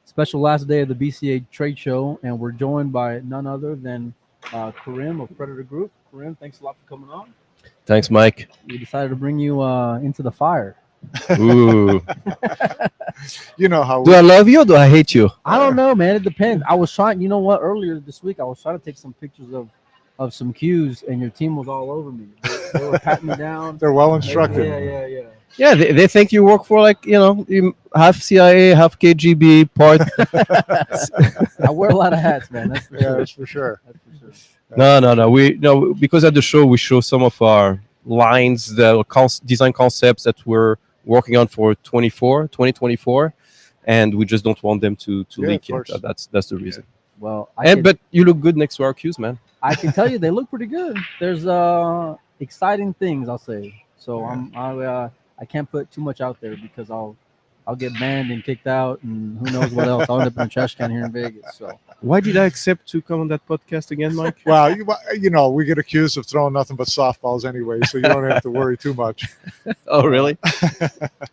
Special last day of the BCA trade show, and we're joined by none other than Karim of Predator Group. Karim, thanks a lot for coming on. Thanks, Mike. We decided to bring you into the fire. Ooh. You know how Do I love you or do I hate you? I don't know, man. It depends. I was trying. You know what? Earlier this week, I was trying to take some pictures of some cues, and your team was all over me. They were patting me down. they're well instructed. Yeah. Yeah, they think you work for half CIA, half KGB, part. I wear a lot of hats, man. That's for Yeah, sure. that's for sure. That's for sure. No. We because at the show we show some of our lines, the design concepts that we're working on for 2024, and we just don't want them to Yeah, leak of it. course. That's the reason. Well, But you look good next to our cues, man. I can tell you they look pretty good. There's exciting things, I'll say. So Yeah. I can't put too much out there because I'll get banned and kicked out and who knows what else. I'll end up in a trash can here in Vegas. So Why did I accept to come on that podcast again, Mike? Well, you know, we get accused of throwing nothing but softballs anyway, so you don't have to worry too much. Oh, really?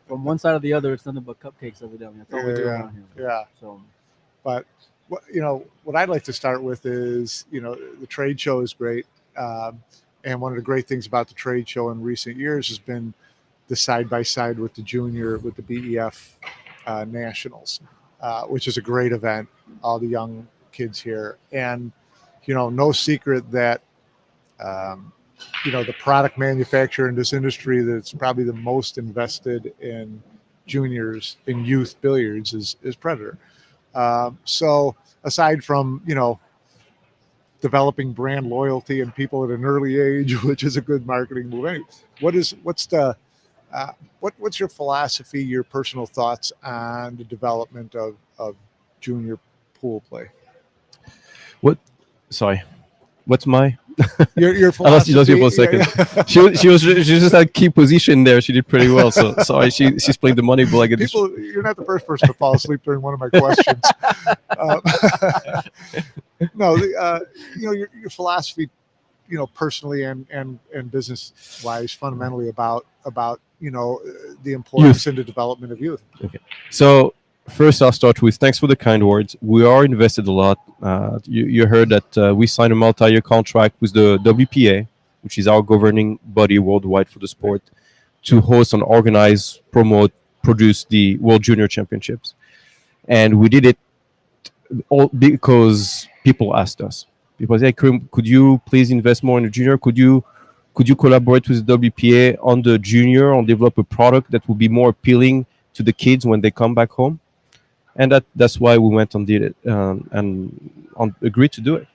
from one side or the other, it's nothing but cupcakes evidently. That's all we do around here. Yeah. So But what I'd like to start with is, the trade show is great, and one of the great things about the trade show in recent years has been the side by side with the BEF nationals, which is a great event. All the young kids here, and no secret that the product manufacturer in this industry that's probably the most invested in juniors in youth billiards is Predator. So aside from developing brand loyalty and people at an early age, which is a good marketing move. Anyway, what's your philosophy, your personal thoughts on the development of junior pool play? Sorry. What's my? Your I lost philosophy. you for a second. She just had key position there. She did pretty well. So sorry, she's playing the money ball. I get People, you're not the first person to fall asleep during one of my questions. No, your philosophy, personally and business wise, fundamentally about the importance and the development of youth. Okay. So first, I'll start with thanks for the kind words. We are invested a lot. You heard that we signed a multi-year contract with the WPA, which is our governing body worldwide for the sport, to host and organize, promote, produce the World Junior Championships. And we did it all because people asked us. People said, hey, could you please invest more in the junior? Could you collaborate with the WPA on the junior and develop a product that would be more appealing to the kids when they come back home? And that's why we went and did it and agreed to do it.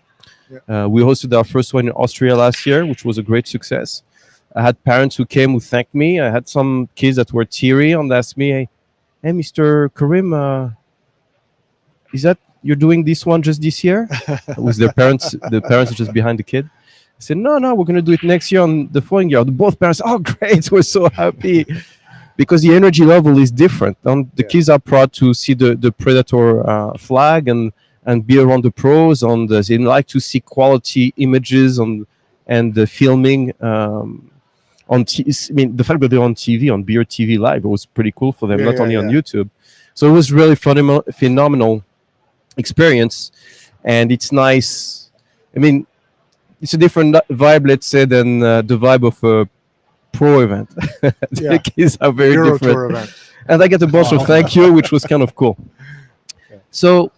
Yeah. We hosted our first one in Austria last year, which was a great success. I had parents who came who thanked me. I had some kids that were teary and asked me, hey, Mr. Karim, is that you're doing this one just this year? With their parents, the parents are just behind the kid. I said, no, we're going to do it next year and the following year. Both parents, oh, great, we're so happy. Because the energy level is different. And the kids are proud to see the Predator flag and be around the pros. And they like to see quality images and the filming. The fact that they're on TV, on Beer TV Live, it was pretty cool for them, not only on YouTube. So it was really phenomenal experience. And it's nice. It's a different vibe, let's say, than the vibe of a pro event. The kids are very Euro different. Tour event. And I get a bunch of thank you, which was kind of cool. Okay. So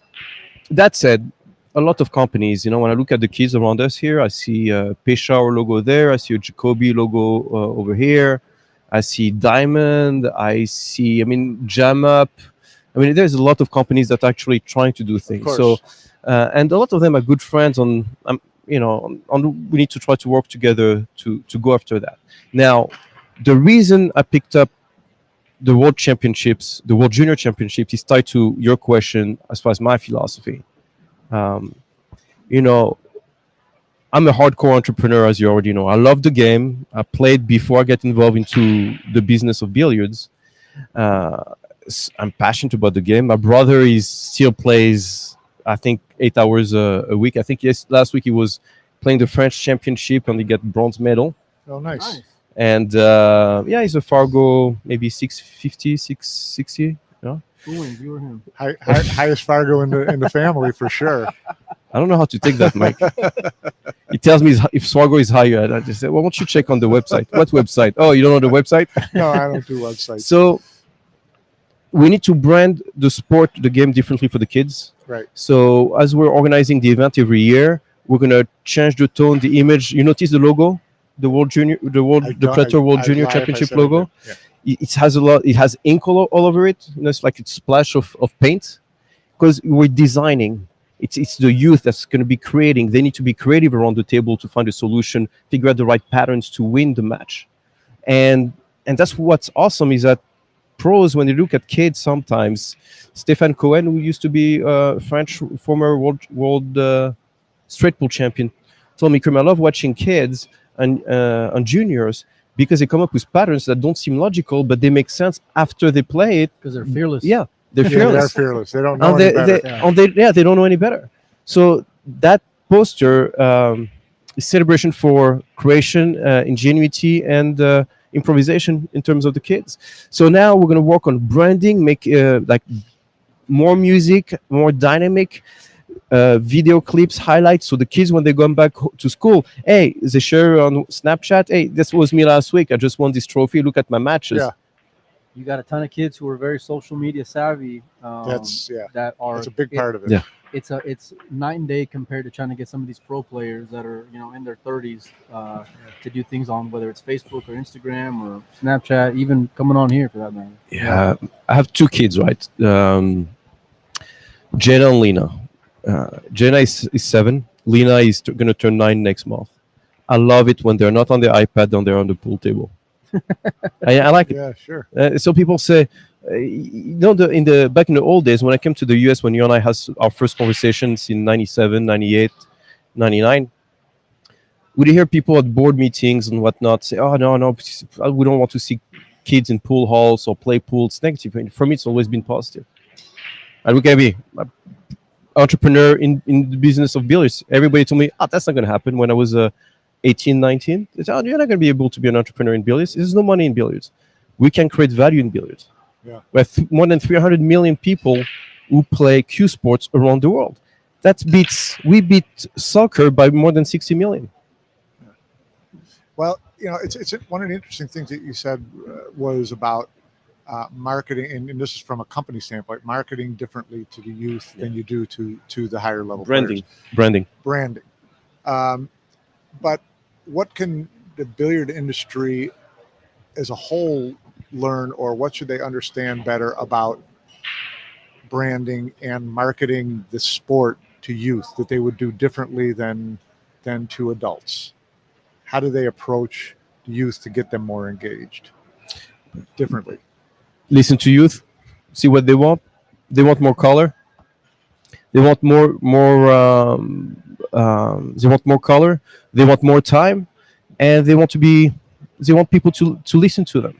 that said, a lot of companies, when I look at the kids around us here, I see a Peshawar logo there. I see a Jacoby logo over here. I see Diamond. I see, Jam Up. There's a lot of companies that are actually trying to do things. So, and a lot of them are good friends we need to try to work together to go after that. Now, the reason I picked up the World Championships, the World Junior Championships, is tied to your question as far as my philosophy. I'm a hardcore entrepreneur, as you already know. I love the game. I played before I get involved into the business of billiards. I'm passionate about the game. My brother still plays, I think, 8 hours a week. I think last week he was playing the French Championship and he got bronze medal. Oh, nice. And he's a Fargo, maybe 650, 660. Who wins, you or him? Highest Fargo in the family for sure. I don't know how to take that, Mike. He tells me if Swago is higher. I just say, well, why don't you check on the website? What website? Oh, you don't know the website? No, I don't do websites. So we need to brand the sport, the game differently for the kids. Right. So as we're organizing the event every year, we're gonna change the tone, the image. You notice the logo, the Predator World Junior Championship logo. Yeah. It has a lot. It has ink all over it. You know, it's like a splash of paint, because we're designing. It's the youth that's going to be creating. They need to be creative around the table to find a solution, figure out the right patterns to win the match, and that's what's awesome is that pros, when they look at kids, sometimes Stéphane Cohen, who used to be French former world straight pool champion, told me, "Krim, I love watching kids and juniors because they come up with patterns that don't seem logical, but they make sense after they play it Because they're fearless. Yeah, they're Yeah, fearless. they're fearless. They don't know any better. They don't know any better. So that poster is celebration for creation, ingenuity, and improvisation in terms of the kids. So now we're going to work on branding, make like more music, more dynamic video clips, highlights. So the kids, when they go back to school, hey, they share on Snapchat. Hey, this was me last week. I just won this trophy. Look at my matches. Yeah. You got a ton of kids who are very social media savvy. That are. That's a big part of it. Yeah. It's night and day compared to trying to get some of these pro players that are in their 30s to do things on whether it's Facebook or Instagram or Snapchat, even coming on here for that matter. Yeah, I have two kids, right? Jenna and Lena. Jenna is 7. Lena is going to turn 9 next month. I love it when they're not on the iPad, and they're on the pool table. I like it. Yeah, sure. So people say, back in the old days when I came to the US, when you and I had our first conversations in 97, 98, 99, we'd hear people at board meetings and whatnot say, oh, no, we don't want to see kids in pool halls or play pool. It's negative. For me, it's always been positive. And look at me, entrepreneur in the business of billiards. Everybody told me, that's not going to happen when I was 18, 19. They said, you're not going to be able to be an entrepreneur in billiards. There's no money in billiards. We can create value in billiards. Yeah. We have more than 300 million people who play cue sports around the world. We beat soccer by more than 60 million. Well, it's one of the interesting things that you said was about marketing, and this is from a company standpoint, marketing differently to the youth than you do to the higher level Branding. But what can the billiard industry as a whole learn, or what should they understand better about branding and marketing the sport to youth that they would do differently than to adults? How do they approach youth to get them more engaged differently? Listen to youth, see what they want. They want more color. They want more color. They want more time, and they want people to listen to them.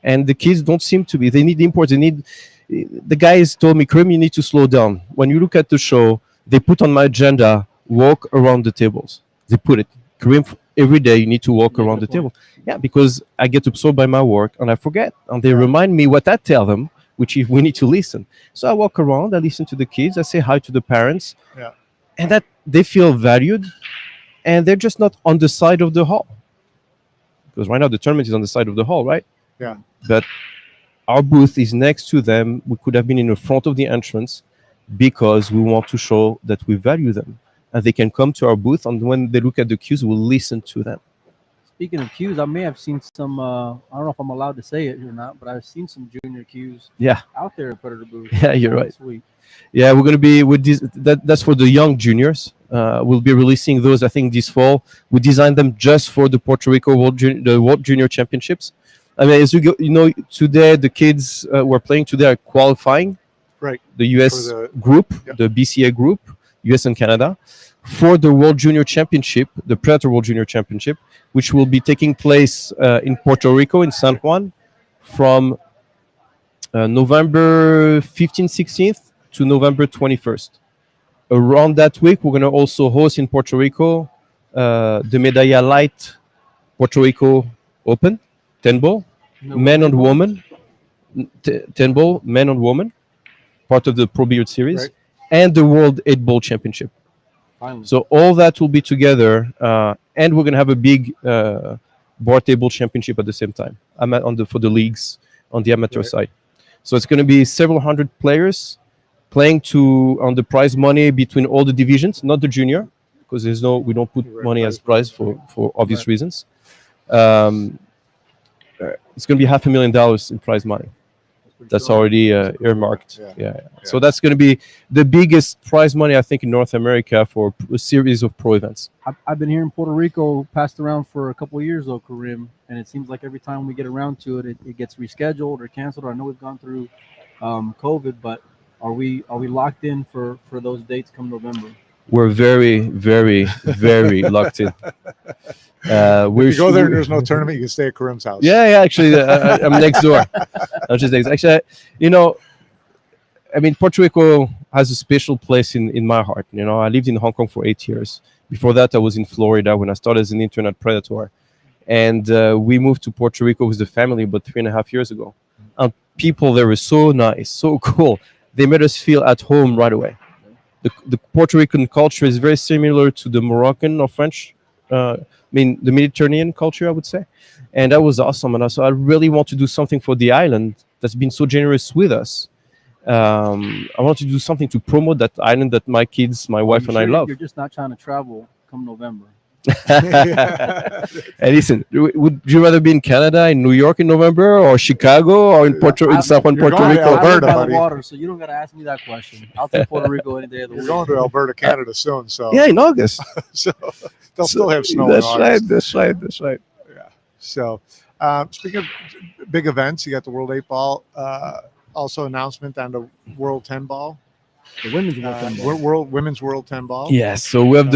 And the kids don't seem to be. They need imports. The guys told me, Krim, you need to slow down. When you look at the show, they put on my agenda, walk around the tables. They put it, Krim, every day you need to walk around the table. Yeah, because I get absorbed by my work and I forget. And they remind me what I tell them, which is we need to listen. So I walk around, I listen to the kids, I say hi to the parents. Yeah. And that they feel valued, and they're just not on the side of the hall. Because right now the tournament is on the side of the hall, right? Yeah. But our booth is next to them. We could have been in the front of the entrance because we want to show that we value them. And they can come to our booth, and when they look at the cues, we'll listen to them. Speaking of cues, I may have seen some, I don't know if I'm allowed to say it or not, but I've seen some junior cues out there at Predator booth. Yeah, you're right. Sweet. Yeah, we're going to be with this. That's for the young juniors. We'll be releasing those, I think, this fall. We designed them just for the Puerto Rico World Junior Championships. I mean, as today the kids who are playing today are qualifying. Right. The US group, the BCA group, US and Canada, for the World Junior Championship, the Predator World Junior Championship, which will be taking place in Puerto Rico, in San Juan, from November 15th, 16th to November 21st. Around that week, we're going to also host in Puerto Rico the Medalla Light Puerto Rico Open, 10 ball, men and women, 10 ball, men and women. part of the Pro Billiard Series, Right. and the World 8 Ball Championship. Finally. So all that will be together, and we're gonna have a big board table championship at the same time. For the leagues on the amateur Right. side. So it's gonna be several hundred players playing on the prize money between all the divisions, not the junior, because we don't put Right, money as prize prize for obvious Right. reasons. Um, it's gonna be $500,000 in prize money. pretty That's strong. already That's a cool earmarked. one. Yeah. So that's going to be the biggest prize money, I think, in North America for a series of pro events. I've been here in Puerto Rico, passed around for a couple of years though, Karim, and it seems like every time we get around to it, it gets rescheduled or canceled. I know we've gone through COVID, but are we locked in for those dates come November? We're very, very, very locked in. If you go there and there's no tournament, you can stay at Karim's house. Yeah. Actually, I'm next door. I'm just next. Actually, I mean, Puerto Rico has a special place in my heart. I lived in Hong Kong for 8 years. Before that, I was in Florida when I started as an internet predator. And we moved to Puerto Rico with the family about 3.5 years ago. And people there were so nice, so cool. They made us feel at home right away. The Puerto Rican culture is very similar to the Moroccan or French, the Mediterranean culture, I would say. And that was awesome. And so I really want to do something for the island that's been so generous with us. I want to do something to promote that island that my kids, my wife, and I love. You're just not trying to travel come November. Hey, listen, would you rather be in Canada, in New York in November, or Chicago, or in southern you're Puerto going to Rico? Alberta, I live by buddy. the water, so you don't got to ask me that question. I'll take Puerto Rico any day of the You're week. going to Alberta, Canada soon, so Yeah, in August. so they'll still have snow. That's in right. August. That's right. Yeah. So, speaking of big events, you got the World 8 Ball. Also, announcement on the World 10 Ball. The women's World 10 ball. Women's World 10 Ball. Yes. So we have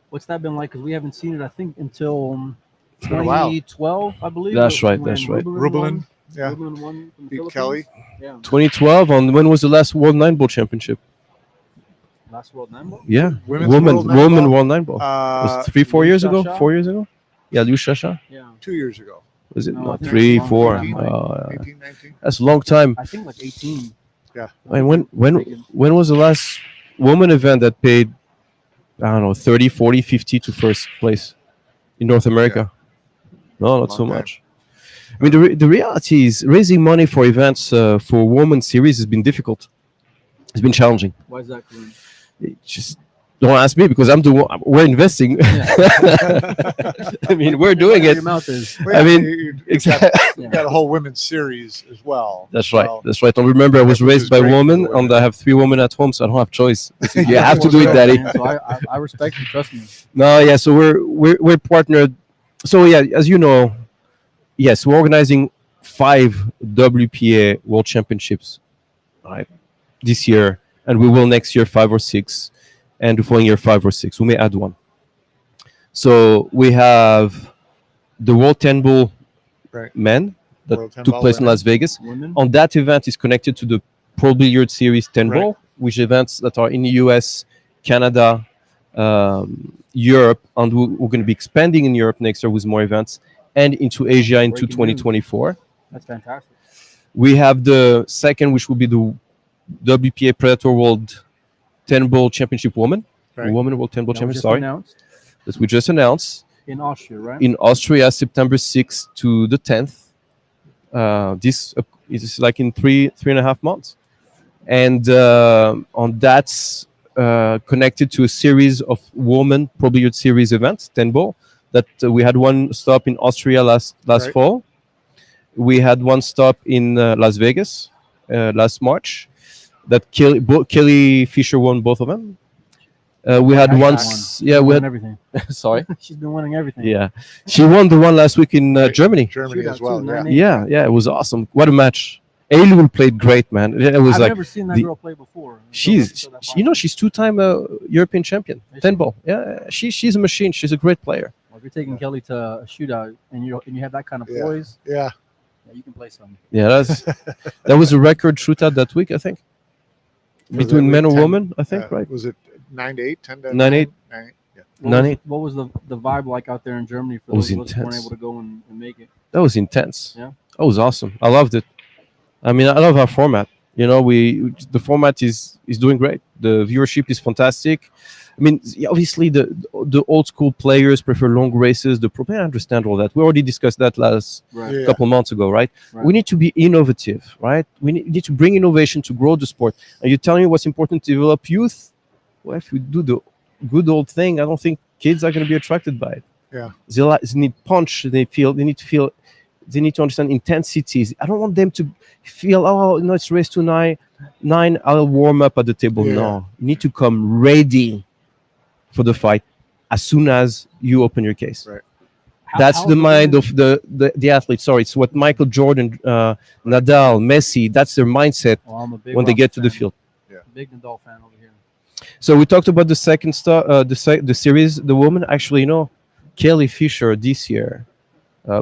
What's that been like? Because we haven't seen it, I think, until It's been a while. 2012, I believe. That's right, when that's right. Rublin, yeah. Rublin won from the Beat Philippines. Kelly. Yeah. 2012. And when was the last World 9 Ball Championship? Last World 9 ball? Yeah. Women's Woman World 9 Woman Ball? World 9 Ball. Was it 3-4 Liu years ago? Shasha? 4 years ago? Yeah, Liu Shasha. Yeah. 2 years ago. Was it No, I not think 3, it's 4? longer than that. 18, 19. That's a long time. I think like 18. Yeah. And when was the last woman event that paid, I don't know, 30, 40, 50 to first place in North America? No, not so Long time. much. I mean, the reality is raising money for events for women series has been difficult. It's been challenging. Why is that, Karim? Just don't ask me because I'm the one. We're investing. I mean, we're doing Where it. your mouth is. Well, I mean, you've got, Yeah. you've got a whole women's series as well. That's right. So, That's right. And remember, I was Which is raised by great for women, the women. and I have 3 women at home, so I don't have choice. You Yeah, have to do it, Daddy. Man, so I respect you. Trust me. No, yeah. So we're partnered. So yeah, as you know, yes, we're organizing 5 WPA World Championships, right, this year, and we will next year 5 or 6, and the following year 5 or 6. We may add one. So we have the World 10 Ball Right. men that World 10 took Ball place in women. Las Vegas. Women. On that event is connected to the Pro Billiard Series 10 Right. Ball, which events that are in the US, Canada, Europe, and we're going to be expanding in Europe next year with more events, and into Asia into Breaking news. 2024. That's fantastic. We have the second, which will be the WPA Predator World 10 Ball Championship Woman. Right. Woman World 10 Ball That was Championship, just sorry. announced That we just announced in Austria, right? in Austria, September 6th to the 10th. This is like in 3.5 months. And on that's connected to a series of women Pro Billiard Series events, 10 Ball, that we had one stop in Austria last Right. fall. We had one stop in Las Vegas last March. That Kelly Fisher won both of them. We had She's one. won. Yeah, She's we won had. everything. Sorry. She's been winning everything. Yeah, she won the one last week in Germany. Germany Shootout as well. too, Yeah. 9-8. Yeah, it was awesome. What a match! Aileen played great, man. It was I've like never seen that the- girl play before. she's, she's 2-time European champion, Is 10 she? ball. Yeah, she's a machine. She's a great player. Well, if you're taking Kelly to a shootout and you have that kind of Yeah. poise, Yeah. yeah, you can play some. Yeah, that was a record shootout that week, I think, between men and women. I think, right? Was it 9-8, 10 to 9-8. 9-8? Yeah. What was the vibe like out there in Germany for It was those of us who weren't intense. able to go and make it? That was intense. Yeah. That was awesome. I loved it. I mean, I love our format. You know, the format is doing great. The viewership is fantastic. I mean, obviously the old school players prefer long races. The pro, I understand all that. We already discussed that last Right. Yeah. couple months ago, right? Right. We need to be innovative, right? We need to bring innovation to grow the sport. And you're telling me what's important to develop youth? Well, if we do the good old thing, I don't think kids are going to be attracted by it. Yeah. They need punch. They need to feel. They need to understand intensities. I don't want them to feel, oh no, it's race to nine. I'll warm up at the table. Yeah. No, you need to come ready for the fight as soon as you open your case. Right. That's How the have mind women- of the athlete. Sorry, it's what Michael Jordan, Nadal, Messi. That's their mindset Oh, I'm a big when they Rafa get to the fan. field. Big Nadal fan over here. So we talked about the second star, the series, the woman. Actually, Kelly Fisher this year,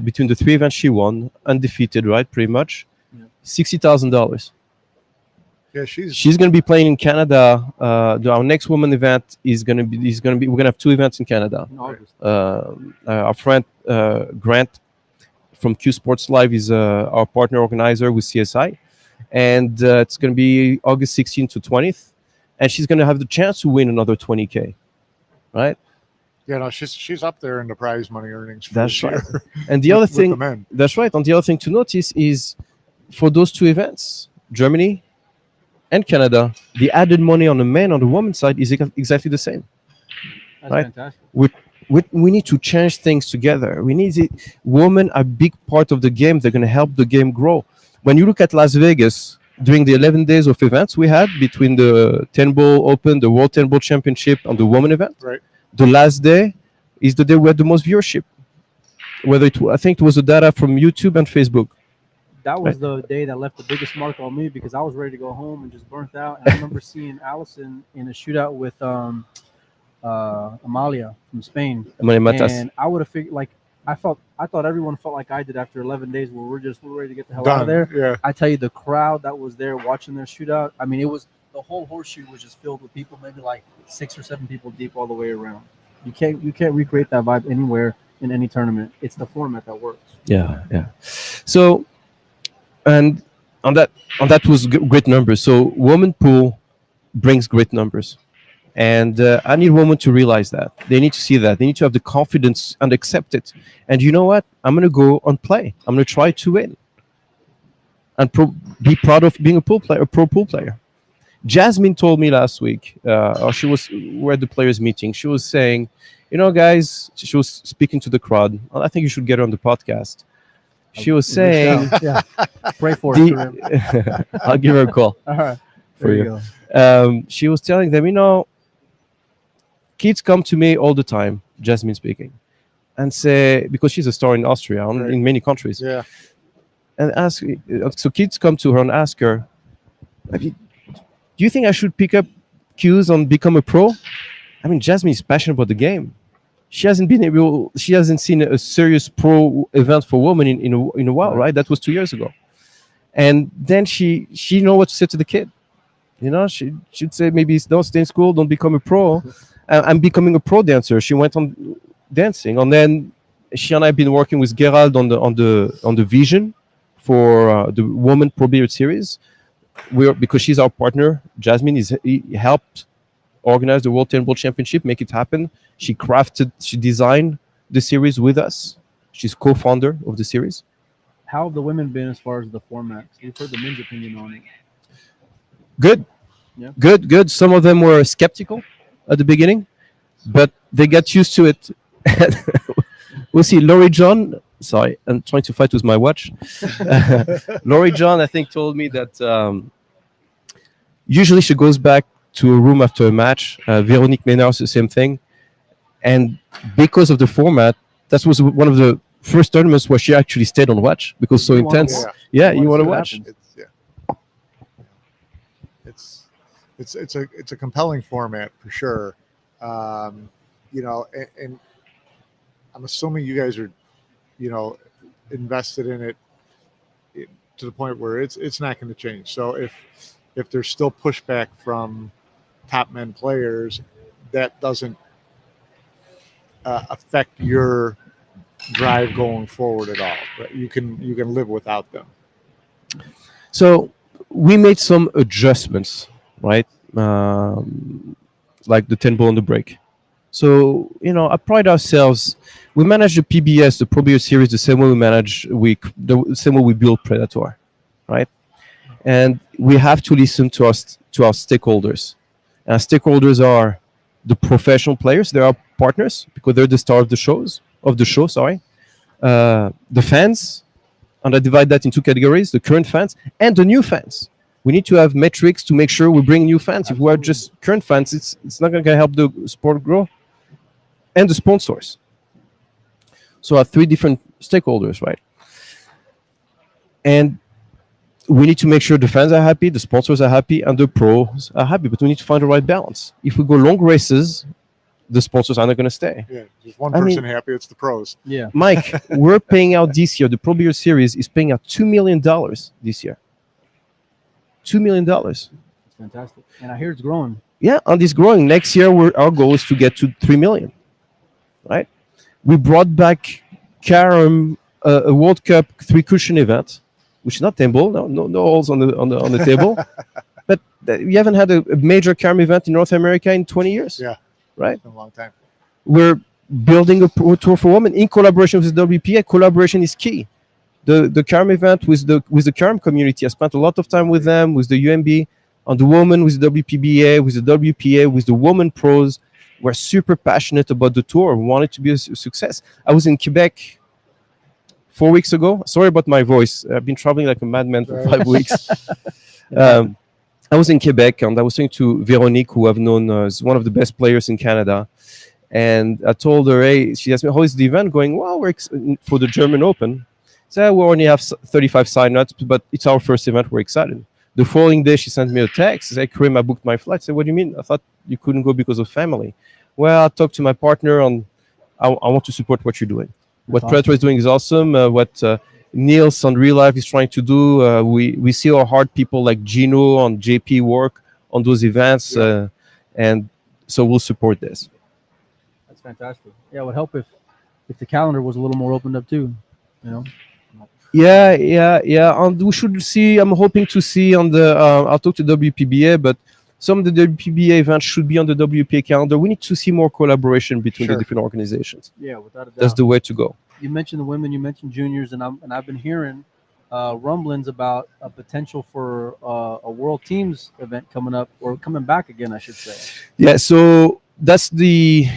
between the three events she won, undefeated, right? Pretty much, Yeah. $60,000. Yeah, she's She's going to be playing in Canada. Our next woman event is going to be. We're going to have two events in Canada. In August. Our friend Grant from Q Sports Live is our partner organizer with CSI, and it's going to be August 16th to 20th, and she's going to have the chance to win another 20K, right? she's up there in the prize money earnings. For That's this right. year And the other with thing, the men. that's right. And the other thing to notice is for those two events, Germany and Canada, the added money on the men on the women's side is exactly the same. That's right. fantastic. We need to change things together. We need women are a big part of the game. They're going to help the game grow. When you look at Las Vegas during the 11 days of events we had between the 10 Ball Open, the World 10 Ball Championship, and the women event, Right. the last day is the day we had the most viewership. I think it was the data from YouTube and Facebook. That was the day that left the biggest mark on me because I was ready to go home and just burnt out. And I remember seeing Allison in a shootout with Amalia from Spain. Mane Matas. And I would have figured I thought everyone felt like I did after 11 days where we're ready to get the hell out of there. Yeah. I tell you, the crowd that was there watching their shootout, I mean, it was the whole horseshoe was just filled with people, maybe like 6 or 7 people deep all the way around. You can't recreate that vibe anywhere in any tournament. It's the format that works. Yeah. So, and on that was great numbers. So, woman pool brings great numbers, and I need women to realize that. They need to see that. They need to have the confidence and accept it. And you know what? I'm gonna go and play. I'm gonna try to win, and be proud of being a pro pool player. Jasmine told me last week, we're at the players' meeting. She was saying, guys, she was speaking to the crowd. I think you should get her on the podcast. She was saying, yeah, pray for the- it. I'll give her a call All right, for there you. you go. She was telling them, kids come to me all the time, Jasmine speaking, and say, because she's a star in Austria, Right. in many countries, Yeah. and so kids come to her and ask her, do you think I should pick up cues on become a pro? I mean, Jasmine is passionate about the game. She hasn't seen a serious pro event for women in a while, right? That was 2 years ago. And then she know what to say to the kid. She should say, maybe don't stay in school, don't become a pro. I'm becoming a pro dancer. She went on dancing, and then she and I have been working with Gerald on the vision for the Women Pro Billiard Series. Because she's our partner. Jasmine he helped organize the World 10 Ball Championship, make it happen. She designed the series with us. She's co-founder of the series. How have the women been as far as the format? You've heard the men's opinion on it. Good. Yeah. Good. Some of them were skeptical at the beginning, but they got used to it. We'll see. Laurie John, sorry, I'm trying to fight with my watch. Laurie John, I think, told me that usually she goes back to a room after a match. Véronique Ménard, the same thing. And because of the format, that was one of the first tournaments where she actually stayed on watch because so You wanna intense. watch. Yeah, You you wanna want to see what watch. It's it's a compelling format for sure. And I'm assuming you guys are, invested in it to the point where it's not going to change. So if there's still pushback from top men players, that doesn't affect your drive going forward at all. Right? You can live without them. So we made some adjustments, right? Like the 10 ball on the break. So, I pride ourselves. We manage the PBS, the Pro Beer Series, the same way the same way we build Predator, right? And we have to listen to our stakeholders. And our stakeholders are the professional players. They are partners because they're the star of the show. Sorry, the fans, and I divide that in two categories: the current fans and the new fans. We need to have metrics to make sure we bring new fans. If we are just current fans, it's not going to help the sport grow. And the sponsors. So I have three different stakeholders, right? And we need to make sure the fans are happy, the sponsors are happy, and the pros are happy. But we need to find the right balance. If we go long races, the sponsors are not going to stay. Yeah, just one person happy, it's the pros. Yeah. Mike, we're paying out this year. The Pro Beer Series is paying out $2 million this year. $2 million. It's fantastic. And I hear it's growing. Yeah, and it's growing. Next year, our goal is to get to 3 million. Right? We brought back Carom, a World Cup 3-cushion event, which is not table, no holes on the table. But we haven't had a major Carom event in North America in 20 years. Yeah. Right? It's been a long time. We're building a pro tour for women in collaboration with the WPA. Collaboration is key. The Carom event with the Carom community, I spent a lot of time with them, with the UMB, on the women, with the WPBA, with the WPA, with the women pros. We're super passionate about the tour. We want it to be a success. I was in Quebec 4 weeks ago. Sorry about my voice. I've been traveling like a madman for 5 weeks. I was in Quebec, and I was talking to Veronique, who I've known as one of the best players in Canada. And I told her, hey, she asked me, how is the event going? Well, we're for the German Open. So we only have 35 sign-ups, but it's our first event. We're excited. The following day, she sent me a text. She said, Karim, I booked my flight. I said, what do you mean? I thought you couldn't go because of family. Well, I talked to my partner, and I want to support what you're doing. What Predator is doing is awesome. What Niels on Real Life is trying to do. We see our hard people like Gino and JP work on those events, and so we'll support this. That's fantastic. Yeah, it would help if the calendar was a little more opened up too. Yeah. And we should see. I'm hoping to see on the. I'll talk to WPBA, but some of the WPBA events should be on the WPA calendar. We need to see more collaboration between the different organizations. Yeah, without a doubt. That's the way to go. You mentioned the women. You mentioned juniors, and I've been hearing rumblings about a potential for a World Teams event coming up or coming back again, I should say. Yeah. So that's the.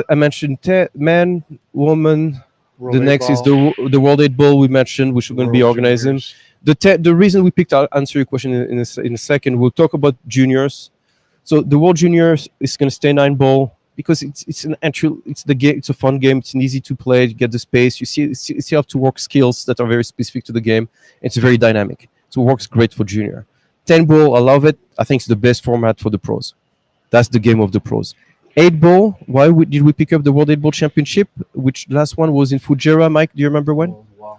I mentioned men, woman. The next is the World 8 Bowl we mentioned, which we're going to be organizing. The reason we picked, I'll answer your question in a second. We'll talk about juniors. So the World Juniors is going to stay 9 ball because it's an entry. It's the game. It's a fun game. It's an easy to play. You get the space. You have to work skills that are very specific to the game. It's very dynamic. So it works great for junior. 10 ball, I love it. I think it's the best format for the pros. That's the game of the pros. 8 ball. Why did we pick up the World 8 Ball Championship? Which last one was in Fujairah, Mike? Do you remember when? Oh, wow.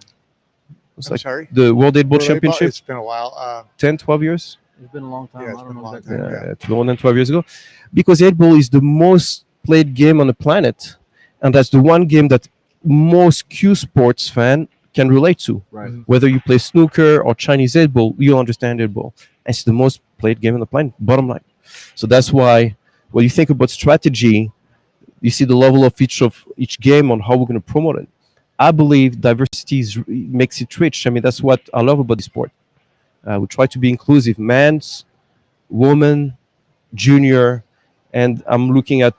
I'm sorry? The World 8 Ball Championship. It's been a while. 10, 12 years? It's been a long time. Yeah, I don't know exactly. It's more than 12 years ago. Because 8 ball is the most played game on the planet. And that's the one game that most Q sports fan can relate to. Right. Whether you play snooker or Chinese 8 ball, you understand 8 ball. It's the most played game on the planet, bottom line. So that's why when you think about strategy, you see the level of each game on how we're going to promote it. I believe diversity makes it rich. I mean, that's what I love about the sport. We try to be inclusive, men's, women, junior, and I'm looking at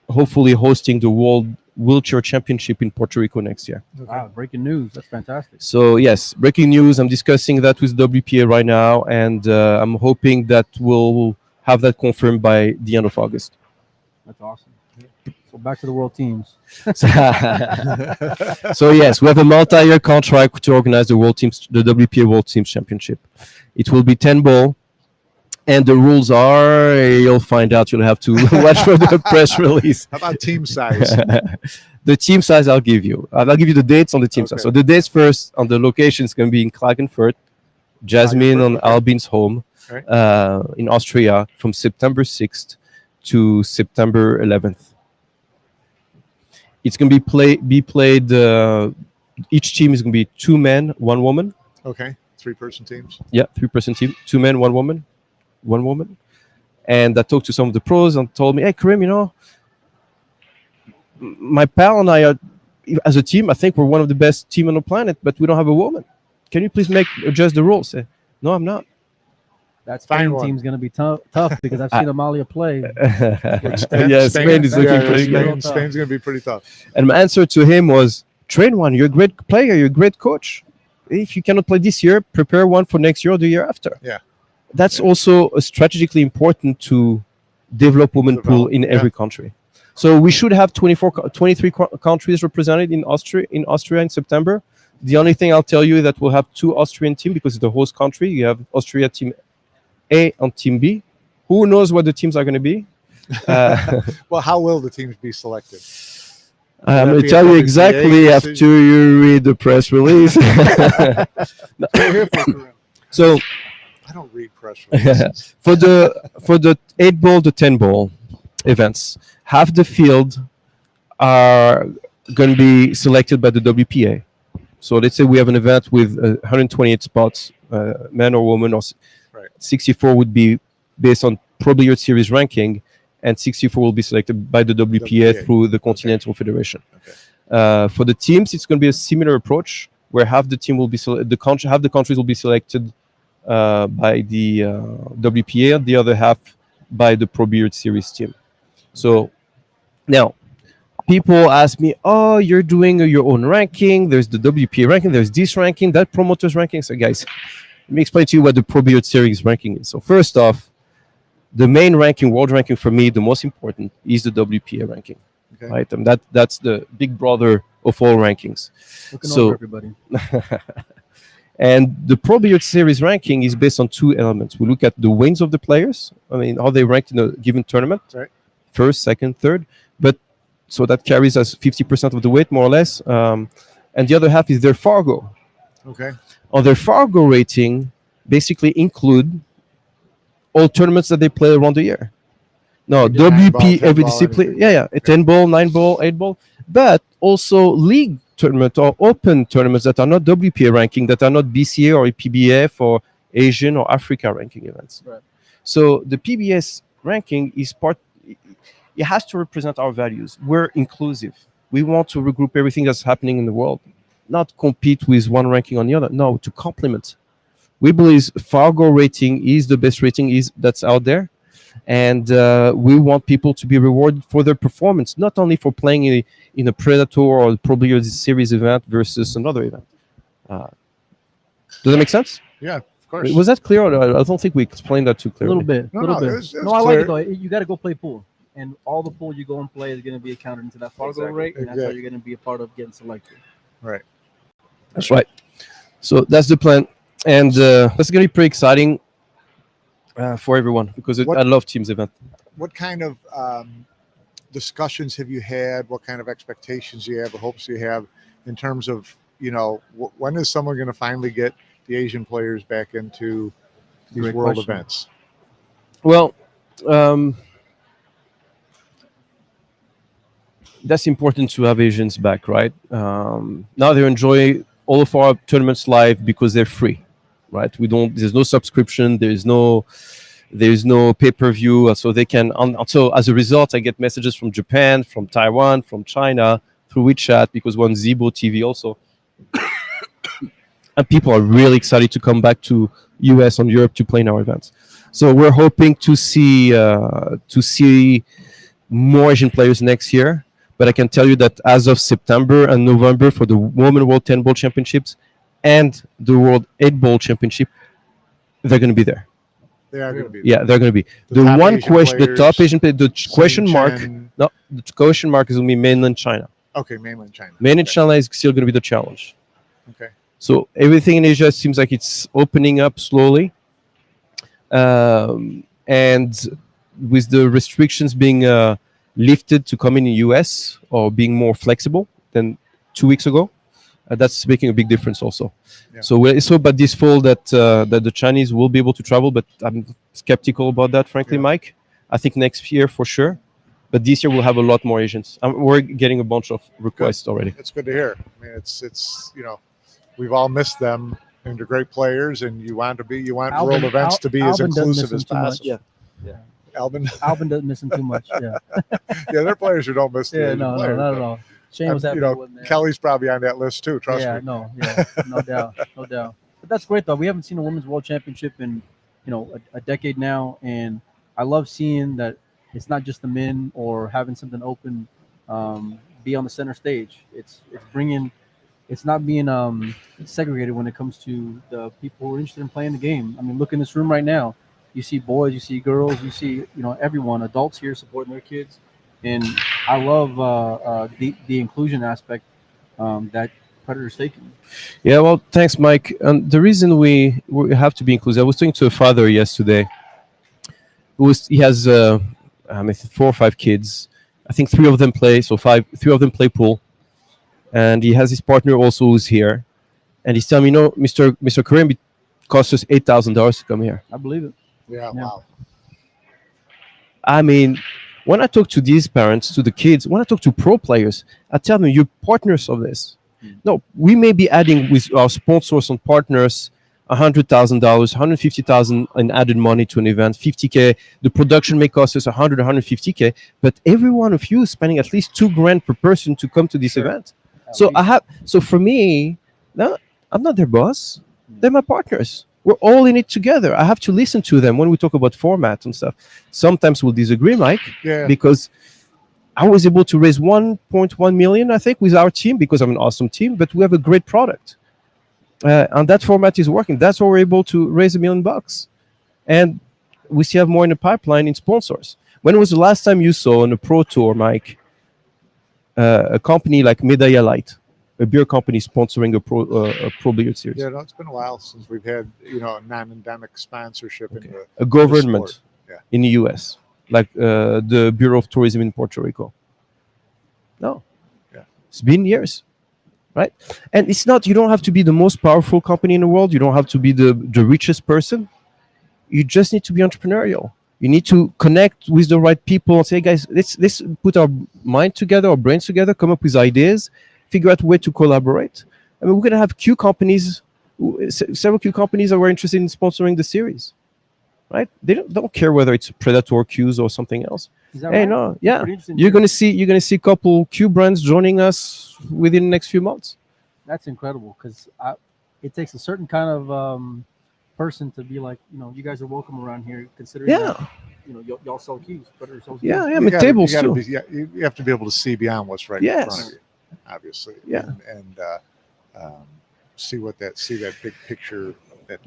hopefully hosting the World Wheelchair Championship in Puerto Rico next year. Wow, breaking news. That's fantastic. So yes, breaking news. I'm discussing that with WPA right now, and I'm hoping that we'll have that confirmed by the end of August. That's awesome. So back to the World Teams. So yes, we have a multi-year contract to organize the WPA World Teams Championship. It will be 10 ball, and the rules are, you'll find out. You'll have to watch for the press release. How about team size? The team size I'll give you. I'll give you the dates on the team size. So the dates first on the location is going to be in Klagenfurt, Jasmine on Albin's home in Austria from September 6th to September 11th. It's going to be played. Each team is going to be 2 men, 1 woman. Okay. 3-person teams. Yeah, 3-person team, 2 men, 1 woman, 1 woman. And I talked to some of the pros and told me, hey, Karim, my pal and I are, as a team, I think we're one of the best team on the planet, but we don't have a woman. Can you please adjust the rules? No, I'm not. That Find Spain one. team's going to be tough because I've seen Amalia play. Yeah, Spain is looking yeah, pretty good. Spain. Spain's going to be pretty tough. And my answer to him was, train one. You're a great player. You're a great coach. If you cannot play this year, prepare one for next year or the year after. Yeah. That's also strategically important to develop women pool in every country. So we should have 23 countries represented in Austria in September. The only thing I'll tell you is that we'll have 2 Austrian teams because it's the host country. You have Austria team A and team B. Who knows what the teams are going to be? Well, how will the teams be selected? I'm going to tell you exactly after you read the press release. So I don't read press releases. for the 8-ball, the 10-ball events, half the field are going to be selected by the WPA. So let's say we have an event with 128 spots, man or woman, or 64 would be based on Pro Billiard Series ranking, and 64 will be selected by the WPA through the Continental Federation. For the teams, it's going to be a similar approach where half the team will be half the countries will be selected by the WPA, the other half by the Pro Billiard Series team. So now people ask me, oh, you're doing your own ranking. There's the WPA ranking. There's this ranking, that promoter's ranking. So guys, let me explain to you what the Pro Billiard Series ranking is. So first off, the main ranking, world ranking for me, the most important is the WPA ranking. Right? And that's the big brother of all rankings. Looking over everybody. And the Pro Billiard Series ranking is based on 2 elements. We look at the wins of the players. I mean, how they ranked in a given tournament. Right. First, second, third. But so that carries us 50% of the weight, more or less. And the other half is their Fargo. Okay. On their Fargo rating, basically include all tournaments that they play around the year. No, WP, every discipline. Yeah. 10-ball, 9-ball, 8-ball. But also league tournament or open tournaments that are not WPA ranking, that are not BCA or PBF or Asian or Africa ranking events. Right. So the PBS ranking is it has to represent our values. We're inclusive. We want to regroup everything that's happening in the world, not compete with one ranking on the other. No, to complement. We believe Fargo rating is the best rating that's out there. And we want people to be rewarded for their performance, not only for playing in a Predator or Pro Billiard Series event versus another event. Does that make sense? Yeah, of course. Was that clear? Or I don't think we explained that too clearly. A little bit. No, bit. it was I like it clear. though. You got to go play pool, and all the pool you go and play is going to be accounted into that Fargo rate, and that's how you're going to be a part of getting selected. Right. That's right. So that's the plan, and that's going to be pretty exciting for everyone because I love teams event. What kind of discussions have you had? What kind of expectations do you have, or hopes do you have in terms of, when is someone going to finally get the Asian players back into these world events? Well, that's important to have Asians back, right? Now they enjoy all of our tournaments live because they're free, right? There's no subscription, there's no pay-per-view, so they can. So as a result, I get messages from Japan, from Taiwan, from China through WeChat because we're on Zibo TV also, and people are really excited to come back to US and Europe to play in our events. So we're hoping to see more Asian players next year. But I can tell you that as of September and November for the Women World 10-Ball Championships and the World 8-Ball Championship, they're going to be there. They are going to be there. Yeah, they're going to be. The top Asian player, the question mark, no, the question mark is going to be mainland China. Okay, mainland China. Mainland China is still going to be the challenge. Okay. So everything in Asia seems like it's opening up slowly. And with the restrictions being lifted to come in the US or being more flexible than 2 weeks ago, that's making a big difference also. Yeah. So let's hope that this fall that the Chinese will be able to travel, but I'm skeptical about that, frankly, Mike. I think next year for sure, but this year we'll have a lot more Asians. We're getting a bunch of requests already. It's good to hear. I mean, it's we've all missed them and they're great players, and you want Albin- world events to be as Albin doesn't miss inclusive them as too much. possible. Yeah. Albin, Albin doesn't miss him too much. Yeah. yeah, they're players who don't miss the Yeah. Asian No, players, not but, at all. Shane was happy you know, with that. Kelly's probably on that list too. Trust Yeah. me. No. Yeah. No doubt. No doubt. But that's great though. We haven't seen a women's world championship in, a decade now, and I love seeing that it's not just the men or having something open, be on the center stage. It's bringing. It's not being segregated when it comes to the people who are interested in playing the game. I mean, look in this room right now. You see boys, you see girls, you see everyone, adults here supporting their kids, and I love the inclusion aspect that Predator's taking. Yeah, well, thanks, Mike. The reason we have to be inclusive, I was talking to a father yesterday. He has 4 or 5 kids. I think 3 of them play, so 3 of them play pool, and he has his partner also who's here, and he's telling me, Mr. Kareem, it costs us $8,000 to come here. I believe it. Yeah, Yeah. wow. I mean, when I talk to these parents, to the kids, when I talk to pro players, I tell them, you're partners of this. No, we may be adding with our sponsors and partners $100,000, $150,000 in added money to an event, $50K. The production may cost us $150K, but every one of you is spending at least $2,000 per person to come to this event. So for me, no, I'm not their boss. They're my partners. We're all in it together. I have to listen to them when we talk about format and stuff. Sometimes we'll disagree, Mike, Yeah. because I was able to raise 1.1 million, I think, with our team because I'm an awesome team, but we have a great product. And that format is working. That's why we're able to raise $1 million. And we still have more in the pipeline in sponsors. When was the last time you saw on a pro tour, Mike, a company like Medalla Light, a beer company sponsoring a pro billiard series? Yeah, no, it's been a while since we've had a non-endemic sponsorship in the A government sport. Yeah. in the US, like the Bureau of Tourism in Puerto Rico. No. Yeah. It's been years, right? And it's not, you don't have to be the most powerful company in the world. You don't have to be the richest person. You just need to be entrepreneurial. You need to connect with the right people and say, hey guys, let's put our mind together, our brains together, come up with ideas, figure out where to collaborate. I mean, we're going to have several Q companies that were interested in sponsoring the series, right? They don't care whether it's Predator Qs or something else. Is that Hey, right? no, yeah, Pretty interesting. you're gonna see a couple Q brands joining us within the next few months. That's incredible because it takes a certain kind of person to be like, you guys are welcome around here, considering Yeah. that, y'all sell keys, Predator sells keys. Yeah, You with gotta- tables you gotta too. be- yeah, you have to be able to see beyond what's right in Yes. front of you, obviously. Yeah. And see that big picture, that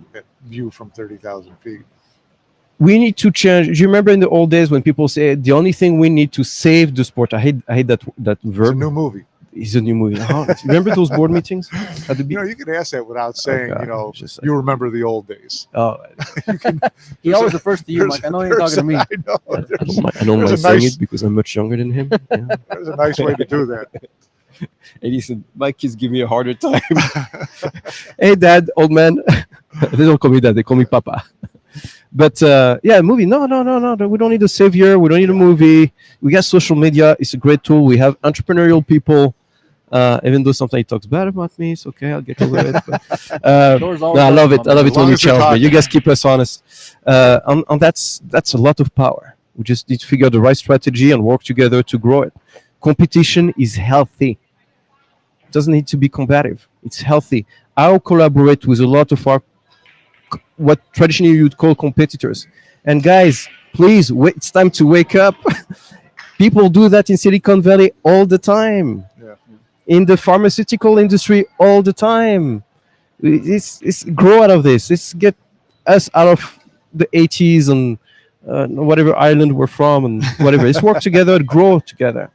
view from 30,000 feet. We need to change. Do you remember in the old days when people say the only thing we need to save the sport? I hate that It's a verb. new movie. It's a new movie. Remember those board meetings at the You can ask that without saying, God, just like- you remember the old days. Oh, He always refers to you, like, I know you're talking to me. I know. I don't There's, mind, I don't there's mind a saying nice- it because I'm much younger than him. Yeah. there's a nice way to do that. And he said, my kids give me a harder time. Hey, Dad, old man. They don't call me Dad, they call me Papa. But movie. No. We don't need a savior. We don't need a movie. We got social media. It's a great tool. We have entrepreneurial people. Even though sometimes he talks bad about me, it's okay. I'll get over it. But, Door's no, always I love open, it. I love my it As when long you as you're challenge me. talking. You guys keep us honest. And that's a lot of power. We just need to figure out the right strategy and work together to grow it. Competition is healthy. It doesn't need to be combative. It's healthy. I'll collaborate with a lot of our what traditionally you'd call competitors. And guys, please, it's time to wake up. People do that in Silicon Valley all the time. Yeah. In the pharmaceutical industry all the time. It's grow out of this. Let's get us out of the 80s and whatever island we're from and whatever. Let's work together, grow together.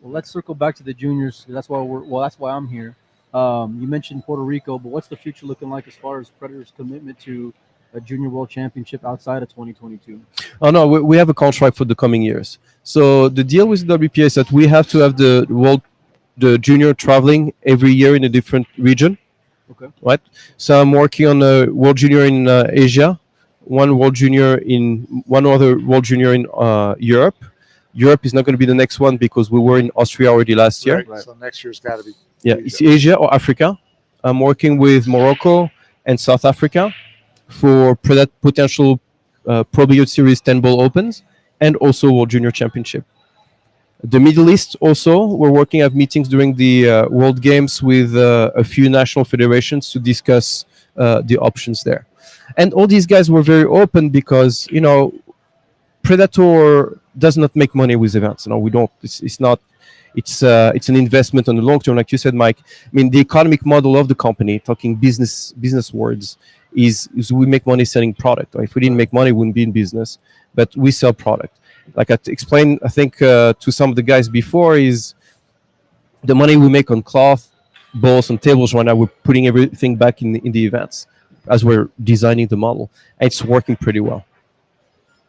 Well, let's circle back to the juniors. That's why I'm here. You mentioned Puerto Rico, but what's the future looking like as far as Predator's commitment to a junior world championship outside of 2022? Oh no, we have a contract for the coming years. So the deal with the WPA is that we have to have the junior traveling every year in a different region. Okay. Right. So I'm working on a world junior in Asia, one other world junior in Europe. Europe is not going to be the next one because we were in Austria already last year. Right. So next year's got to be Yeah, Asia. it's Asia or Africa. I'm working with Morocco, and South Africa for potential Pro Billiard Series 10 Ball Opens and also World Junior Championship. The Middle East also, we're working at meetings during the World Games with a few national federations to discuss the options there. And all these guys were very open because, Predator does not make money with events. We don't. It's not. It's an investment on the long term, like you said, Mike. I mean, the economic model of the company, talking business words, is we make money selling product. If we didn't make money, we wouldn't be in business. But we sell product. Like I explained, I think to some of the guys before, is the money we make on cloth, balls, and tables right now. We're putting everything back in the events as we're designing the model. And it's working pretty well.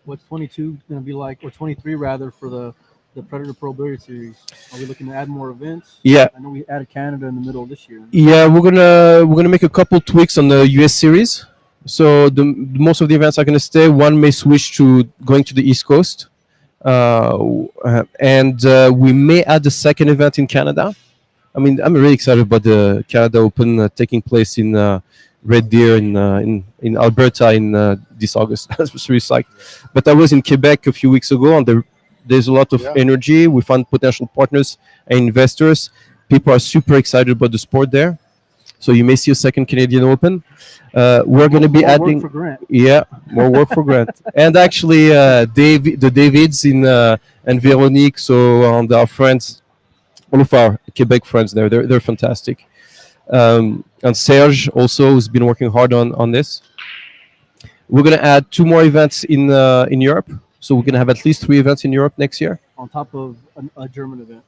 What's 22 going to be like, or 23 rather, for the Predator Pro Billiard Series? Are we looking to add more events? Yeah. I know we added Canada in the middle of this year. Yeah, we're gonna make a couple tweaks on the US series. So most of the events are gonna stay. One may switch to going to the East Coast, and we may add a second event in Canada. I mean, I'm really excited about the Canada Open taking place in Red Deer in Alberta in this August. That's really psyched. But I was in Quebec a few weeks ago, and there's a lot of energy. We found potential partners and investors. People are super excited about the sport there. So you may see a second Canadian Open. We're going to be adding, work for Grant. Yeah, more work for Grant. And actually, the Davids and Veronique, and our friends, all of our Quebec friends there, they're fantastic. And Serge also has been working hard on this. We're going to add 2 more events in Europe. So we're going to have at least 3 events in Europe next year. On top of a German event.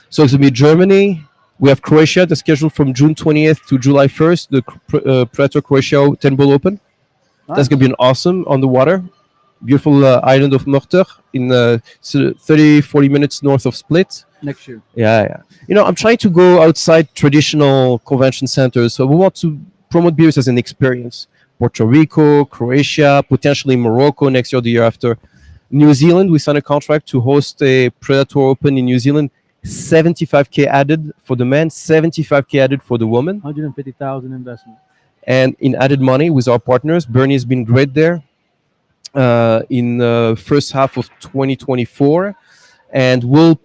So it's going to be Germany. We have Croatia that's scheduled from June 20th to July 1st, the Predator Croatia 10 Ball Open. Nice. That's going to be an awesome on the water. Beautiful island of Murter in 30-40 minutes north of Split. Next year. Yeah. I'm trying to go outside traditional convention centers. So we want to promote beers as an experience. Puerto Rico, Croatia, potentially Morocco next year, the year after. New Zealand, we signed a contract to host a Predator Open in New Zealand. 75K added for the men, 75K added for the women. 150,000 investment. And in added money with our partners, Bernie has been great there in the first half of 2024. And we'll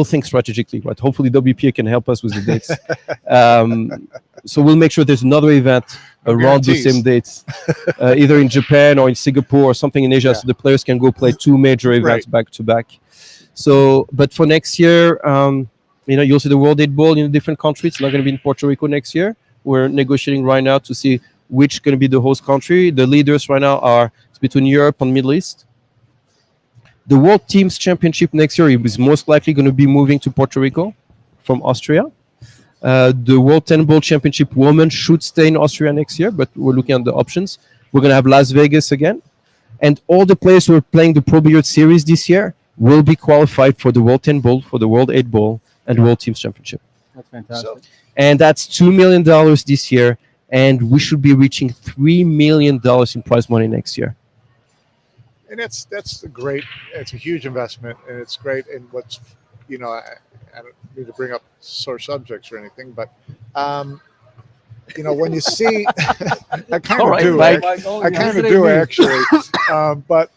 think strategically, but hopefully WPA can help us with the dates. So we'll make sure there's another event around the same dates, either in Japan or in Singapore or something in Asia, so the players can go play 2 major events back to back. So, but for next year, you'll see the World 8 Ball in different countries. It's not going to be in Puerto Rico next year. We're negotiating right now to see which is going to be the host country. The leaders right now are between Europe and Middle East. The World Teams Championship next year is most likely going to be moving to Puerto Rico from Austria. The World 10 Ball Championship Women should stay in Austria next year, but we're looking at the options. We're going to have Las Vegas again. And all the players who are playing the Pro Billiard Series this year will be qualified for the World 10 Ball, for the World 8 Ball, and World Teams Championship. That's fantastic. And that's $2 million this year, and we should be reaching $3 million in prize money next year. And that's great. It's a huge investment, and it's great. And what's, I don't need to bring up sore subjects or anything, but when you see, I kind of do. I kind of do actually. But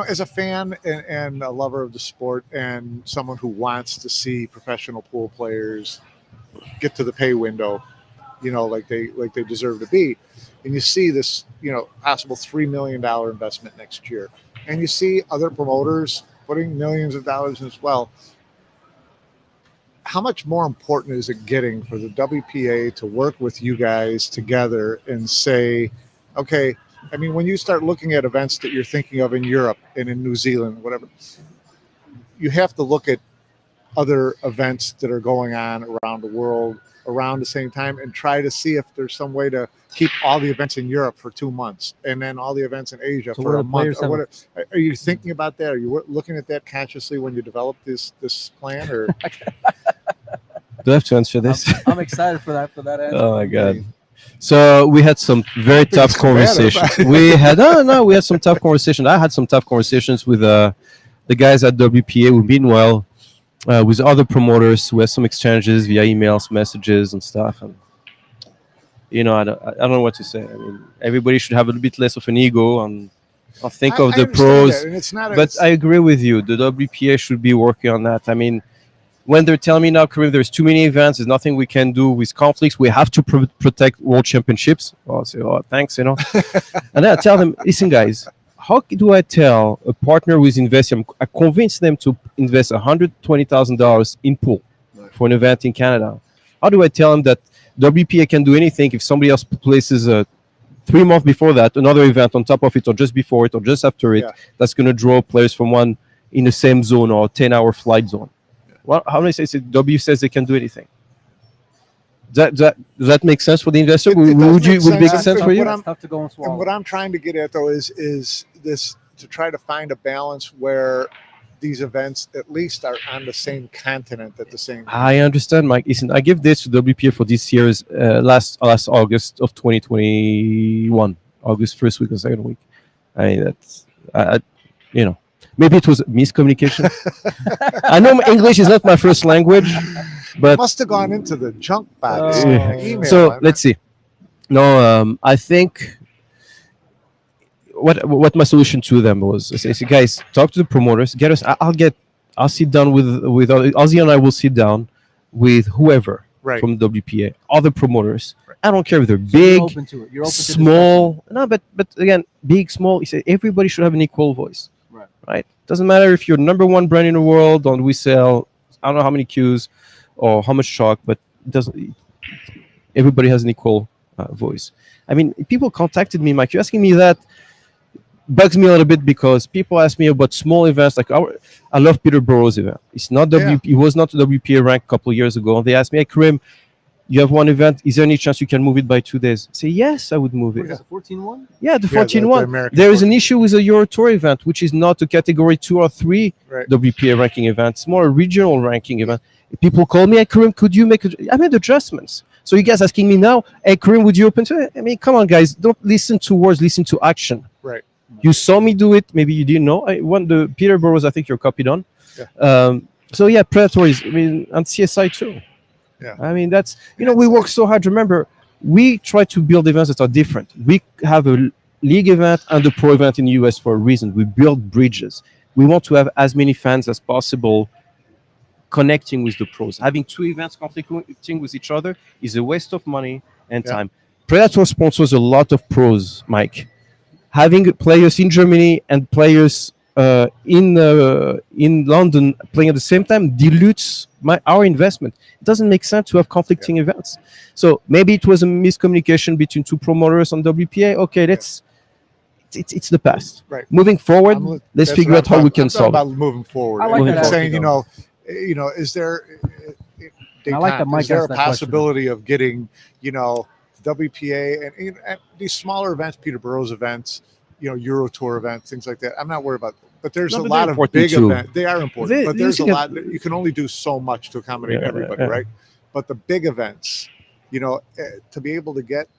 as a fan and a lover of the sport, and someone who wants to see professional pool players get to the pay window, like they deserve to be, and you see this, possible $3 million investment next year, and you see other promoters putting millions of dollars in as well. How much more important is it getting for the WPA to work with you guys together and say, okay, I mean, when you start looking at events that you're thinking of in Europe and in New Zealand, whatever, you have to look at other events that are going on around the world around the same time and try to see if there's some way to keep all the events in Europe for 2 months and then all the events in Asia for a month. Are you thinking about that? Are you looking at that consciously when you develop this plan? Or do I have to answer this? I'm excited for that answer. Oh my God. So we had some very tough conversations. We had some tough conversations. I had some tough conversations with the guys at WPA who've been with other promoters. We had some exchanges via emails, messages, and stuff. And I don't know what to say. I mean, everybody should have a little bit less of an ego and think I of the understand pros. that, and it's not. But I agree with you. The WPA should be working on that. I mean, when they're telling me now, Kareem, there's too many events, there's nothing we can do with conflicts. We have to protect world championships. I'll say, oh, thanks, And then I tell them, listen, guys, how do I tell a partner who is investing? I convince them to invest $120,000 in pool for an event in Canada. How do I tell them that WPA can do anything if somebody else places 3 months before that another event on top of it, or just before it, or just after it, that's going to draw players from one in the same zone or 10-hour flight zone? Well, how many say W says they can do anything? Does that make sense for the investor? Would it make sense for you? It's tough to go and swallow. And what I'm trying to get at though is this, to try to find a balance where these events at least are on the same continent at the same time. I understand, Mike. Listen, I give this to WPA for this year's last August of 2021, August first week or second week. I mean, that's maybe it was miscommunication. I know English is not my first language, but Must have gone into the junk box. Email. so let's see. No, I think what my solution to them was, I say, guys, talk to the promoters, get us. I'll sit down with Ozzy, and I will sit down with whoever from WPA, other promoters. I don't care if they're big, you're open to it. You're open small. No, but again, big, small. He said everybody should have an equal voice. Right? Doesn't matter if you're number one brand in the world, and we sell I don't know how many cues or how much chalk, but it doesn't. Everybody has an equal voice. I mean, people contacted me, Mike. You're asking me that bugs me a little bit, because people ask me about small events like I love Peterborough's event. It's not It was not WPA rank a couple of years ago. And they asked me, hey, Kareem, you have one event. Is there any chance you can move it by 2 days? I say, yes, I would move it. The 14-1? Yeah, the 14-1. There is an issue with a Euro Tour event, which is not a category 2 or 3 WPA ranking event. It's more a regional ranking event. People call me, hey, Kareem, could you make I made adjustments. So you guys asking me now, hey, Kareem, would you open to it? I mean, come on, guys. Don't listen to words, listen to action. Right. You saw me do it. Maybe you didn't know. I won the Peterboroughs, I think you're copied on. Yeah. So, yeah, Predatories, I mean, and CSI too. Yeah. I mean, that's, we work so hard. Remember, we try to build events that are different. We have a league event and a pro event in the US for a reason. We build bridges. We want to have as many fans as possible connecting with the pros. Having 2 events conflicting with each other is a waste of money and time. Predator sponsors a lot of pros, Mike. Having players in Germany and players in London playing at the same time dilutes our investment. It doesn't make sense to have conflicting events. So maybe it was a miscommunication between 2 promoters on WPA. Okay, it's the past. Right. Moving forward, let's figure out how we can solve it. Moving forward. I like that. Saying, is there? I like that Mike is there asked a that possibility of getting, WPA and these smaller events, Peterborough's events, Euro Tour events, things like that? I'm not worried about them. But there's a lot of big events. They are important, but there's a lot. You can only do so much to accommodate everybody, right? But the big events, to be able to get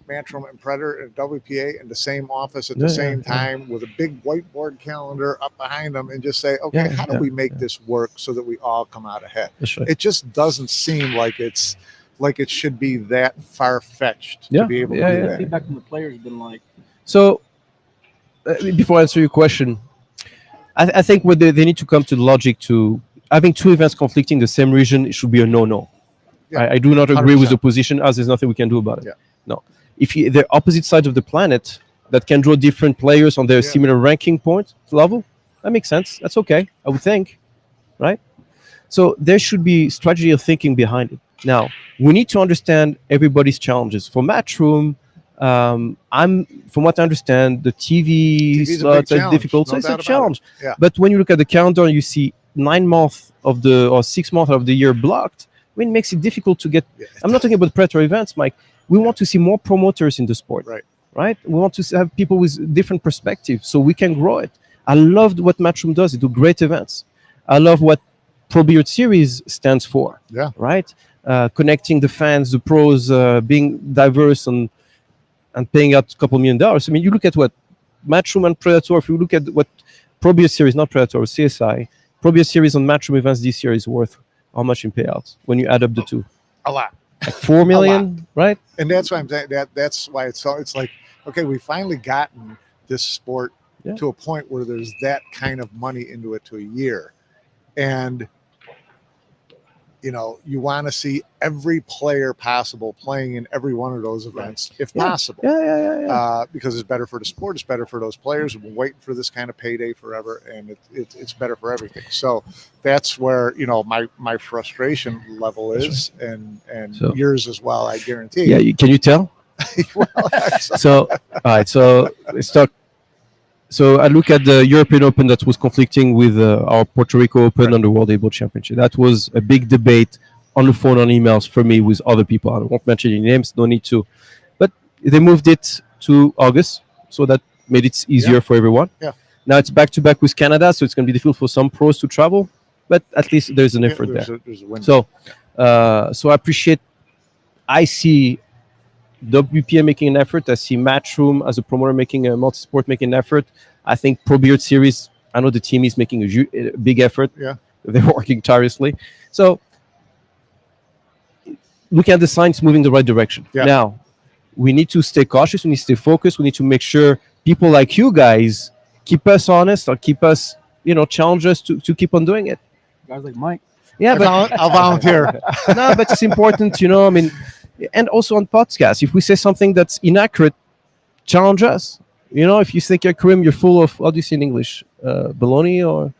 Matchroom and Predator and WPA in the same office at the same time with a big whiteboard calendar up behind them, and just say, okay, how do we make this work so that we all come out ahead? Right. It just doesn't seem like it should be that far-fetched to be able to do that. Feedback from the players has been like. So, before I answer your question, I think what they need to come to the logic to having 2 events conflicting in the same region, it should be a no-no. Yeah, I do not agree 100%. With the position, as there's nothing we can do about it. Yeah. No. If they're opposite sides of the planet that can draw different players on their similar ranking point level, that makes sense. That's okay, I would think, right? So there should be strategy of thinking behind it. Now, we need to understand everybody's challenges. For Matchroom, from what I understand, the TV slots are difficult, so it's a challenge. Yeah. But when you look at the calendar, you see 9 months or 6 months of the year blocked. I mean, it makes it difficult to get. I'm not talking about Predator events, Mike. We want to see more promoters in the sport, right? We want to have people with different perspectives so we can grow it. I loved what Matchroom does. They do great events. I love what Pro Beard Series stands for, right? Connecting the fans, the pros, being diverse and paying out a couple $1 million. I mean, you look at what Matchroom and Predator, if you look at what Pro Beard Series, not Predator, CSI, Pro Beard Series on Matchroom events this year is worth how much in payouts when you add up the 2? A lot. like 4 million, right? And that's why I'm saying that's why it's like, okay, we finally gotten this sport Yeah. to a point where there's that kind of money into it to a year. And you want to see every player possible playing in every one of those events if possible. Yeah. Because it's better for the sport, it's better for those players who've been waiting for this kind of payday forever, and it's better for everything. So that's where my frustration level is, and So- yours as well, I guarantee. Yeah, can you tell? Well, So, all right. So let's talk. So I look at the European Open that was conflicting with our Puerto Rico Open and the World Able Championship. That was a big debate on the phone, on emails for me with other people. I won't mention any names, no need to. But they moved it to August, so that made it easier for everyone. Yeah. Now it's back to back with Canada, so it's going to be difficult for some pros to travel, but at least there's an effort there. There's a window. So I appreciate. I see WPA making an effort. I see Matchroom as a promoter making a multi-sport making an effort. I think Pro Beard Series, I know the team is making a big effort. Yeah. They're working tirelessly. So looking at the signs moving the right direction. Yeah. Now, we need to stay cautious. We need to stay focused. We need to make sure people like you guys keep us honest or keep us, challenge us to keep on doing it. Guys like Mike. Yeah, but I'll volunteer. no, but it's important, I mean, and also on podcasts, if we say something that's inaccurate, challenge us. If you think Karim, you're full of, how do you say in English, baloney or?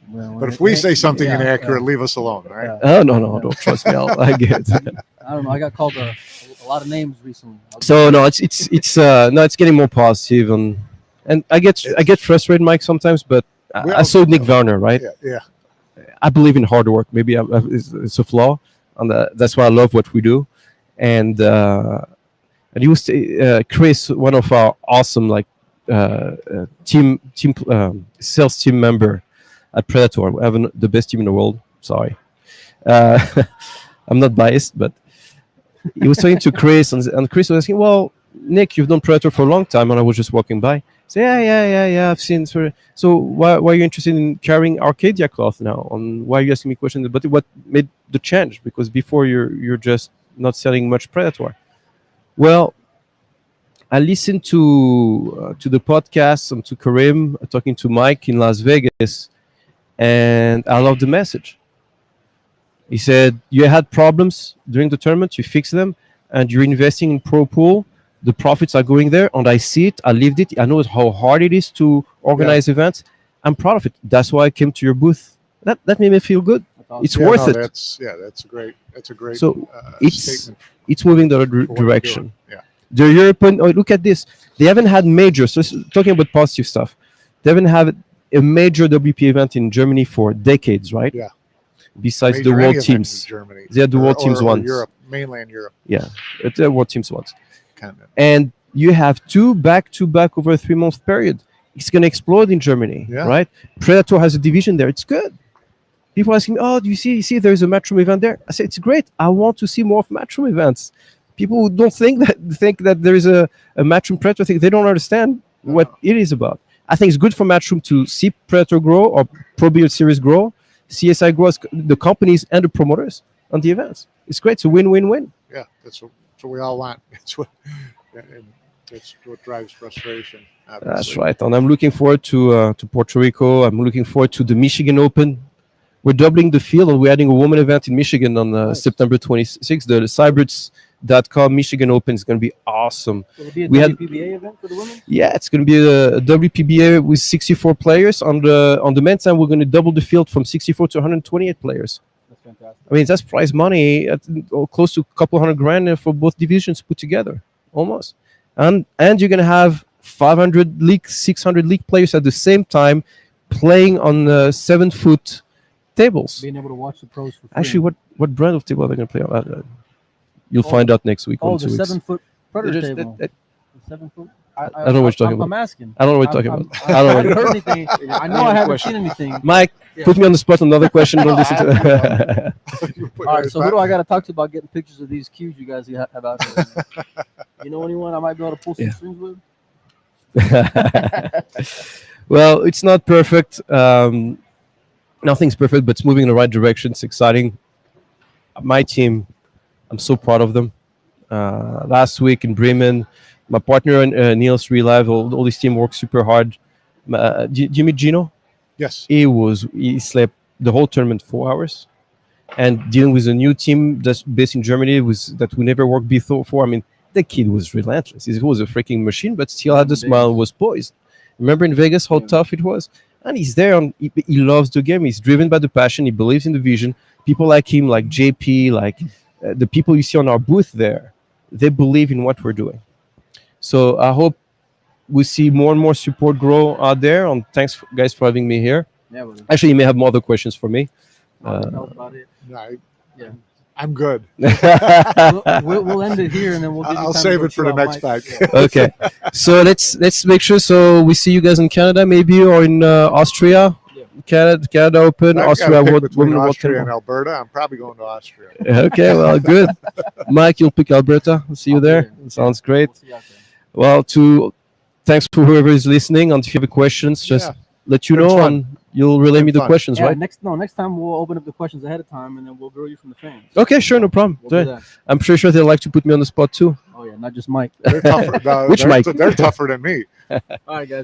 Well, But if we say something yeah, inaccurate, leave us alone, right? Yeah. Oh no, don't trust me. I get it. I don't know. I got called a lot of names recently. So no, it's getting more positive, and I get frustrated, Mike, sometimes, but I saw Nick Varner, right? Yeah. I believe in hard work. Maybe it's a flaw, and that's why I love what we do. And he was Chris, one of our awesome team sales team member at Predator. We have the best team in the world. Sorry, I'm not biased, but he was talking to Chris, and Chris was asking, "Well, Nick, you've done Predator for a long time," and I was just walking by. So yeah, I've seen. So why are you interested in carrying Arcadia cloth now? And why are you asking me questions? But what made the change? Because before you're just not selling much Predator. Well, I listened to the podcast and to Karim talking to Mike in Las Vegas, and I love the message. He said you had problems during the tournament, you fix them, and you're investing in Pro Pool. The profits are going there, and I see it. I lived it. I know how hard it is to organize events. I'm proud of it. That's why I came to your booth. That made me feel good. It's worth it. That's a great. So statement. it's moving the for what you're direction. doing. Yeah. The European. Oh, look at this. They haven't had major. So talking about positive stuff, they haven't had a major WP event in Germany for decades, right? Yeah. Besides Major the any world event in teams, Germany. they had the world teams or once. Europe, mainland Europe. Yeah, it's the world teams once. Continent. And you have 2 back-to-back over a 3-month period. It's going to explode in Germany, Yeah. right? Predator has a division there. It's good. People are asking, "Oh, do you see? There's a Matchroom event there." I say, "It's great. I want to see more of Matchroom events." People who don't think that there is a Matchroom Predator thing, they don't understand what it is about. I think it's good for Matchroom to see Predator grow or Pro Beard Series grow, CSI grow as the companies and the promoters on the events. It's great. It's a win-win-win. Yeah, that's what we all want. That's what drives frustration. Obviously. That's right. And I'm looking forward to Puerto Rico. I'm looking forward to the Michigan Open. We're doubling the field, and we're adding a woman event in Michigan on Nice. September 26th. The Cybrits.com Michigan Open is going to be awesome. Will it be a We had- WPBA event for the women? Yeah, it's going to be a WPBA with 64 players. On the men's side, we're going to double the field from 64 to 128 players. That's fantastic. I mean, that's prize money at close to a couple $100,000 for both divisions put together, almost. And you're going to have 500 league, 600 league players at the same time playing on 7-foot tables. Being able to watch the pros for free. Actually, what brand of table are they going to play on? You'll Oh. find out next week. Oh, or the 2 weeks. 7-foot Predator Just- table. that- The 7-foot. I don't know what you're talking I'm asking. I don't know what you're talking about. I I don't know. haven't heard anything. I know I haven't seen anything. Mike, Yeah. put me on the spot. Another question. Don't listen to. All All right, so who do I got to talk to about getting pictures of these cues you guys have out there? You know anyone I might be able to pull some Yeah. strings with? Well, it's not perfect. Nothing's perfect, but it's moving in the right direction. It's exciting. My team I'm so proud of them. Last week in Bremen, my partner Niels Relive, all this team worked super hard. Do you meet Gino? Yes. He slept the whole tournament 4 hours, and dealing with a new team that's based in Germany that we never worked before. I mean, the kid was relentless. He was a freaking machine, but still had the smile, was poised. Remember in Vegas how tough it was? And he's there, he loves the game. He's driven by the passion. He believes in the vision. People like him, like JP, like the people you see on our booth there, they believe in what we're doing. So I hope we see more and more support grow out there. And thanks, guys, for having me here. Yeah, Actually, you may have more other questions for me. about it. Yeah. I'm good. We'll end it here, and then we'll. Give you I'll time save to it for the next pack. Okay, so let's make sure. So we see you guys in Canada, maybe, or in Austria. Yeah. Canada Open, Austria Women Austria and Alberta. I'm probably going to Austria. Okay, well, good. Mike, you'll pick Alberta. I'll see you there. Sounds great. Well, thanks for whoever is listening. And if you have questions, just let you know, and you'll relay me the questions, right? Next time we'll open up the questions ahead of time, and then we'll grill you from the fans. Okay, sure, no problem. I'm sure they'll like to put me on the spot too. Oh yeah, not just Mike. They're tougher. Which Mike? They're tougher than me. All right, guys.